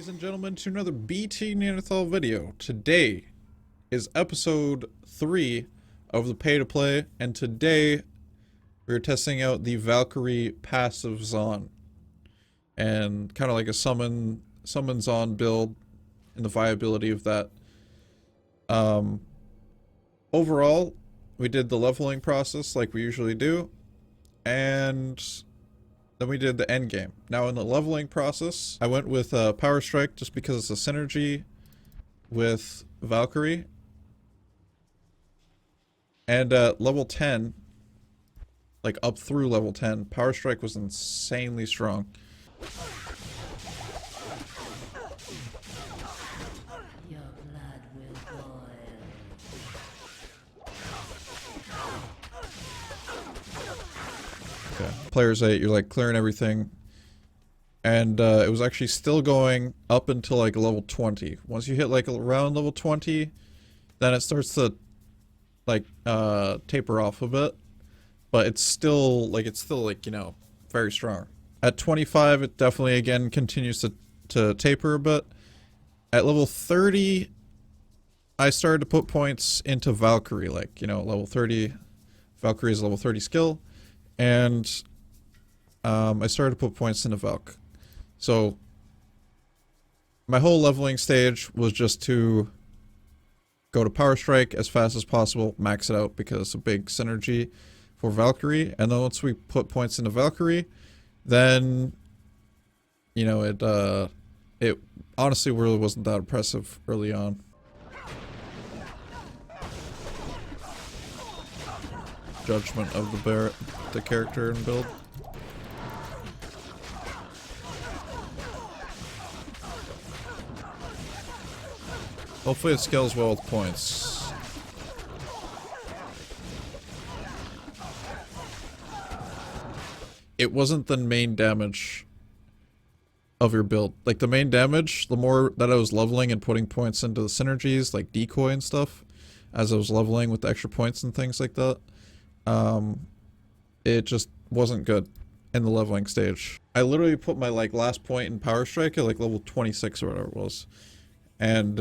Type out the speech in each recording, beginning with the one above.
ladies and gentlemen, to another BTNeanderthal video. Today is episode 3 of the pay-to-play, and today we're testing out the Valkyrie passive Zon. And kind of like a summon Zon build and the viability of that. Overall, we did the leveling process like we usually do, and then we did the end game. Now in the leveling process, I went with Power Strike just because it's a synergy with Valkyrie. And at level 10, like up through level 10, Power Strike was insanely strong. Your blood will boil. Okay. Players 8, you're like clearing everything. And it was actually still going up until like level 20. Once you hit like around level 20, then it starts to like taper off a bit. But it's still like, you know, very strong. At 25, it definitely again continues to taper a bit. At level 30, I started to put points into Valkyrie, like, you know, level 30. Valkyrie is a level 30 skill. And I started to put points into Valk. So my whole leveling stage was just to go to Power Strike as fast as possible, max it out because it's a big synergy for Valkyrie. And then once we put points into Valkyrie, then, you know, it honestly really wasn't that impressive early on. Judgment of the character and build. Hopefully it scales well with points. It wasn't the main damage of your build. Like the main damage, the more that I was leveling and putting points into the synergies, like decoy and stuff, as I was leveling with the extra points and things like that, it just wasn't good in the leveling stage. I literally put my like last point in Power Strike at like level 26 or whatever it was. And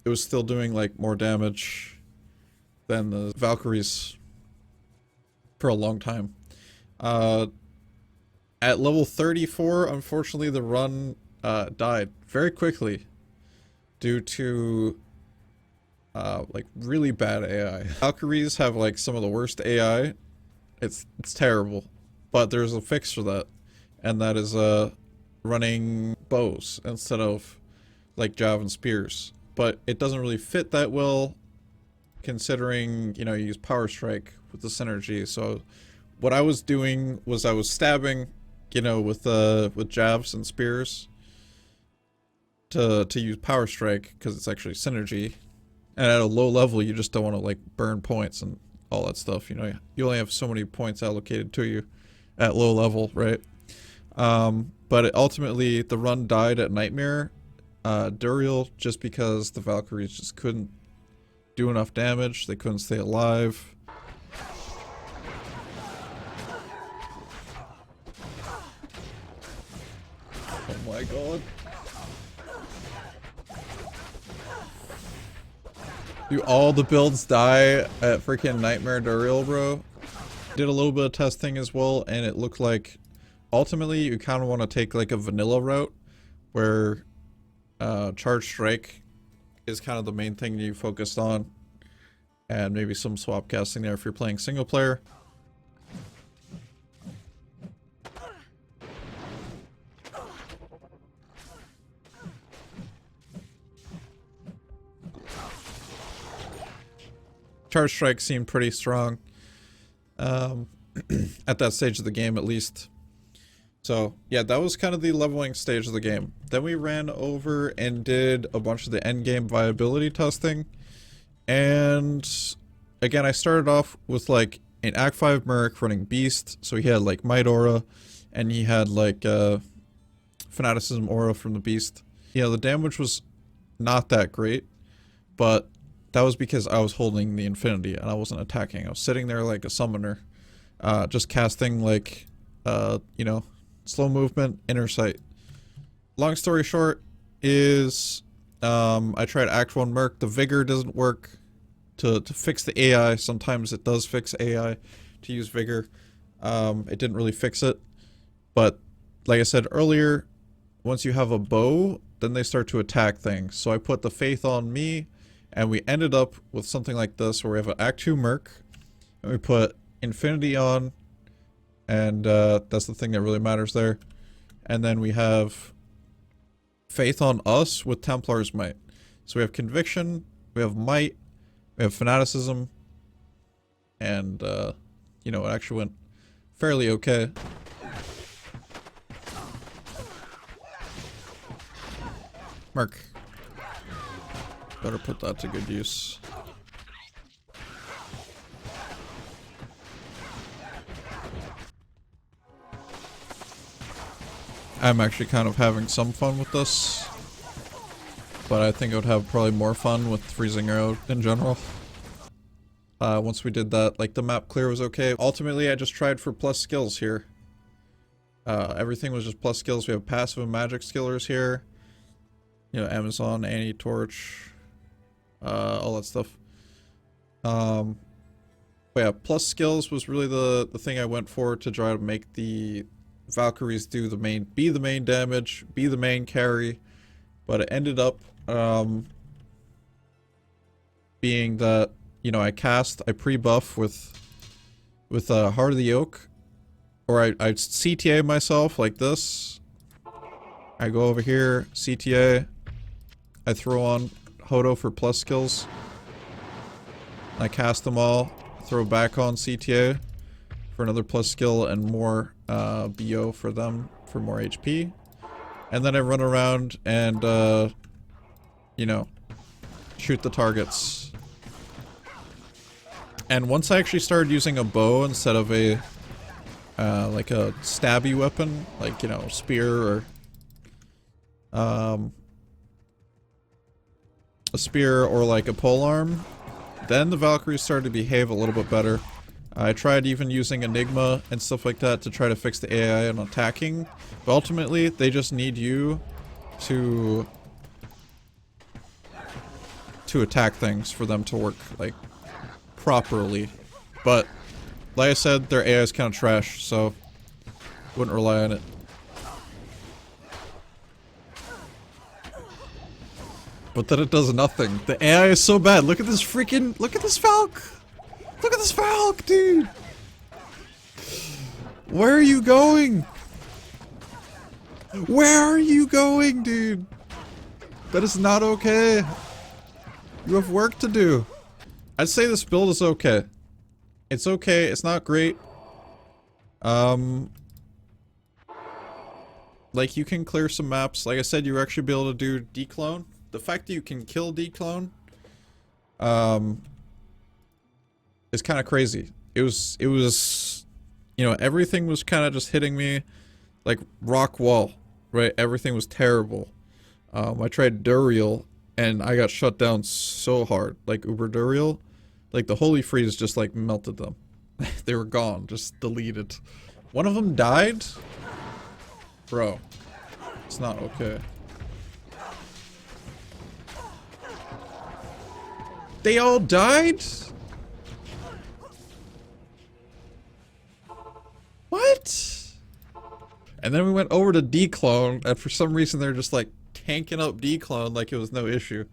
it was still doing like more damage than the Valkyries for a long time. At level 34, unfortunately the run died very quickly due to like really bad AI. Valkyries have like some of the worst AI. It's terrible, but there's a fix for that, and that is running bows instead of like jav and spears. But it doesn't really fit that well, considering, you know, you use Power Strike with the synergy. So what I was doing was I was stabbing, you know, with javs and spears to use Power Strike because it's actually synergy. And at a low level, you just don't want to like burn points and all that stuff. You know, you only have so many points allocated to you at low level, right? But ultimately, the run died at Nightmare. Duriel, just because the Valkyries just couldn't do enough damage. They couldn't stay alive. Oh my god. Do all the builds die at freaking Nightmare Duriel, bro? Did a little bit of testing as well, and it looked like ultimately you kind of want to take like a vanilla route where Charge Strike is kind of the main thing you focused on, and maybe some swap casting there if you're playing single player. Charge Strike seemed pretty strong at that stage of the game, at least. So yeah, that was kind of the leveling stage of the game. Then we ran over and did a bunch of the end game viability testing. And again, I started off with like an Act 5 Merc running Beast. So he had like Might Aura, and he had like Fanaticism Aura from the Beast. You know, the damage was not that great, but that was because I was holding the Infinity and I wasn't attacking. I was sitting there like a summoner, just casting like, you know, slow movement, inner sight. Long story short, is I tried Act 1 Merc. The Vigor doesn't work to fix the AI. Sometimes it does fix AI to use Vigor. It didn't really fix it. But like I said earlier, once you have a bow, then they start to attack things. So I put the Faith on me, and we ended up with something like this where we have an Act 2 Merc, and we put Infinity on, and that's the thing that really matters there. And then we have Faith on us with Templar's Might. So we have Conviction, we have Might, we have Fanaticism, and you know, it actually went fairly okay. Merc. Better put that to good use. I'm actually kind of having some fun with this, but I think I would have probably more fun with Freezing Arrow in general. Once we did that, like, the map clear was okay. Ultimately, I just tried for plus skills here. Everything was just plus skills. We have passive and magic skillers here. You know, Amazon, Anti-Torch, all that stuff. But yeah, plus skills was really the thing I went for to try to make the Valkyries do the main, be the main damage, be the main carry. But it ended up being that, you know, I pre-buff with Heart of the Oak, or I CTA myself like this. I go over here, CTA. I throw on Hodo for plus skills. I cast them all, throw back on CTA for another plus skill and more BO for them for more HP. And then I run around and, you know, shoot the targets. And once I actually started using a bow instead of a, like a stabby weapon, like, you know, spear or, a spear or like a polearm, then the Valkyries started to behave a little bit better. I tried even using Enigma and stuff like that to try to fix the AI and attacking, but ultimately they just need you to attack things for them to work like properly. But like I said, their AI is kind of trash, so wouldn't rely on it. But then it does nothing. The AI is so bad. Look at this freaking, look at this Valk! Look at this Valk, dude! Where are you going? Where are you going, dude? That is not okay. You have work to do. I'd say this build is okay. It's okay, it's not great. Like, you can clear some maps. Like I said, you actually be able to do declone. The fact that you can kill declone, is kind of crazy. It was, you know, everything was kind of just hitting me like rock wall, right? Everything was terrible. I tried Duriel and I got shut down so hard, like Uber Duriel. Like the Holy Freeze just like melted them. They were gone, just deleted. One of them died? Bro, it's not okay. They all died? What? And then we went over to declone, and for some reason they're just like tanking up declone like it was no issue.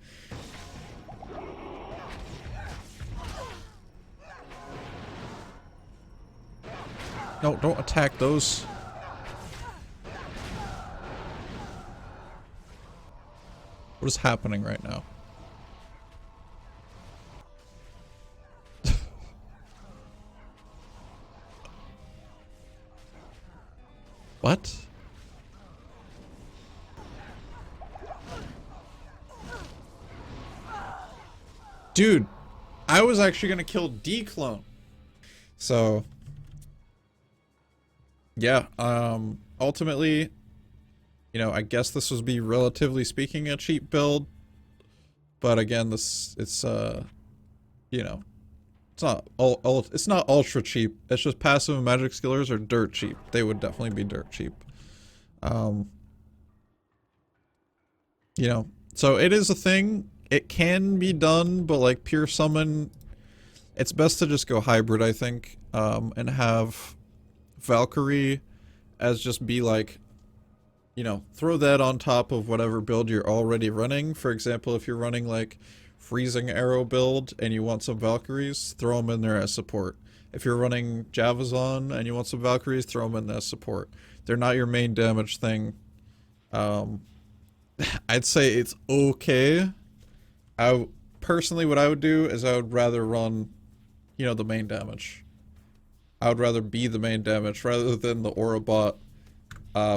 No, don't attack those. What is happening right now? What? Dude, I was actually gonna kill declone. So yeah, ultimately, you know, I guess this would be relatively speaking a cheap build. But again, it's you know, it's not ultra cheap. It's just passive and magic skillers are dirt cheap. They would definitely be dirt cheap. You know, so it is a thing. It can be done, but like pure summon, it's best to just go hybrid, I think, and have Valkyrie as just be like, you know, throw that on top of whatever build you're already running. For example, if you're running like freezing arrow build and you want some Valkyries, throw them in there as support. If you're running Javazon and you want some Valkyries, throw them in as support. They're not your main damage thing. Um, I'd say it's okay. Personally, what I would do is I would rather run, you know, the main damage. I would rather be the main damage rather than the aura bot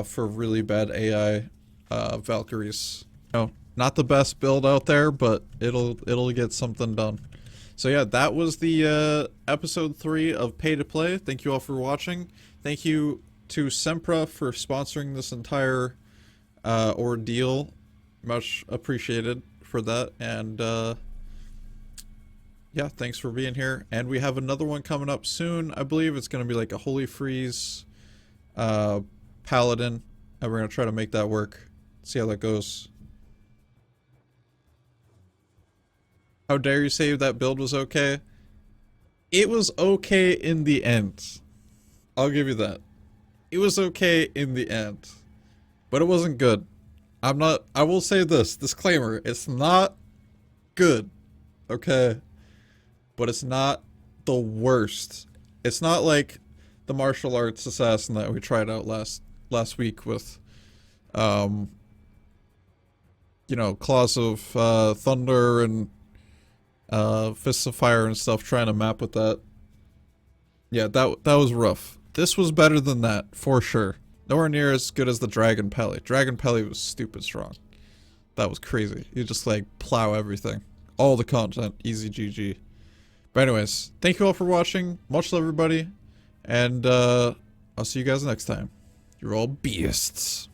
for really bad AI Valkyries. You know, not the best build out there, but it'll get something done. So yeah, that was the episode 3 of Pay to Play. Thank you all for watching. Thank you to Sempra for sponsoring this entire ordeal. Much appreciated for that. And yeah, thanks for being here. And we have another one coming up soon. I believe it's going to be like a Holy Freeze Paladin. And we're going to try to make that work. See how that goes. How dare you say that build was okay? It was okay in the end. I'll give you that. It was okay in the end. But it wasn't good. I will say this, disclaimer, it's not good. Okay? But it's not the worst. It's not like the martial arts assassin that we tried out last week with you know, Claws of Thunder and Fists of Fire and stuff, trying to map with that. Yeah, that was rough. This was better than that, for sure. Nowhere near as good as the Dragon Pele. Dragon Pele was stupid strong. That was crazy. You just like plow everything. All the content, easy GG. But anyways, thank you all for watching. Much love, everybody. And I'll see you guys next time. You're all beasts.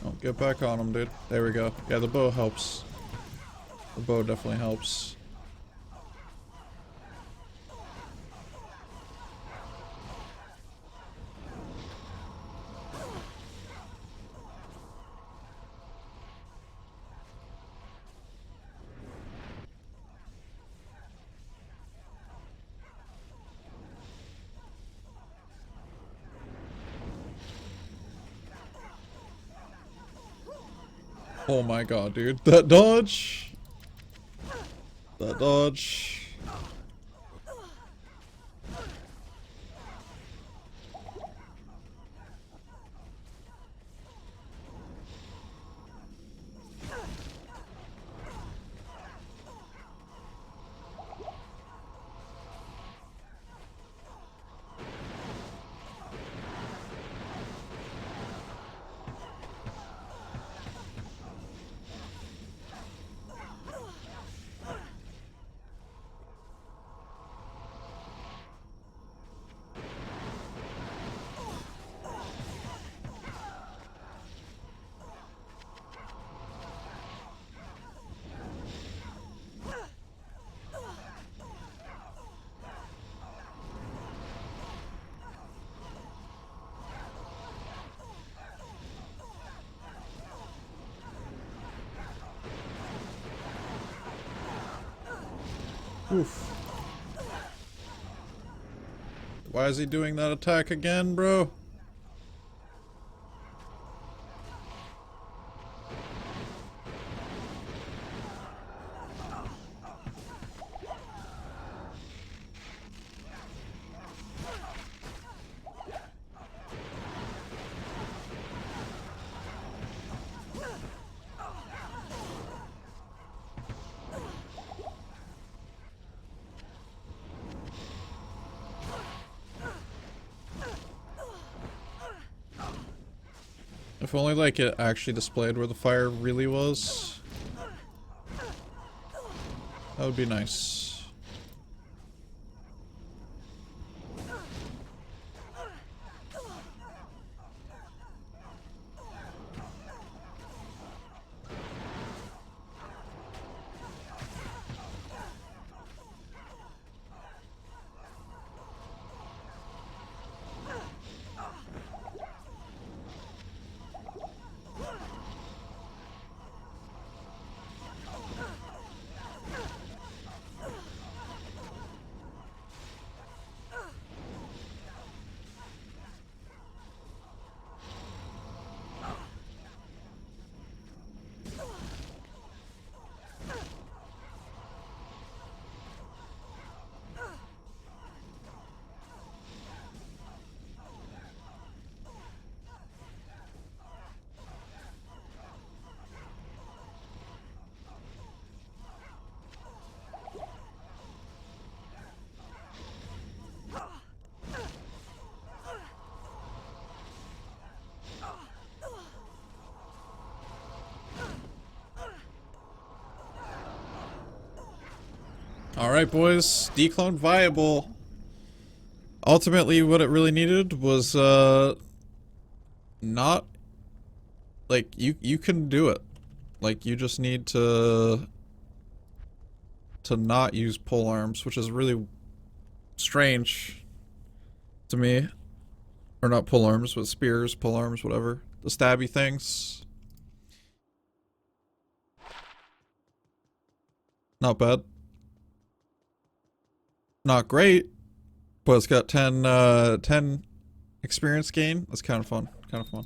Oh, get back on him, dude. There we go. Yeah, the bow helps. The bow definitely helps. Oh my god, dude. That dodge! That dodge. Oof. Why is he doing that attack again, bro? If only like it actually displayed where the fire really was. That would be nice. Alright boys, declone viable. Ultimately what it really needed was not like you can do it. Like you just need to not use pole arms, which is really strange to me. Or not pole arms, but spears, pole arms, whatever. The stabby things. Not bad. Not great, but it's got 10 experience gain. That's kind of fun. Kind of fun.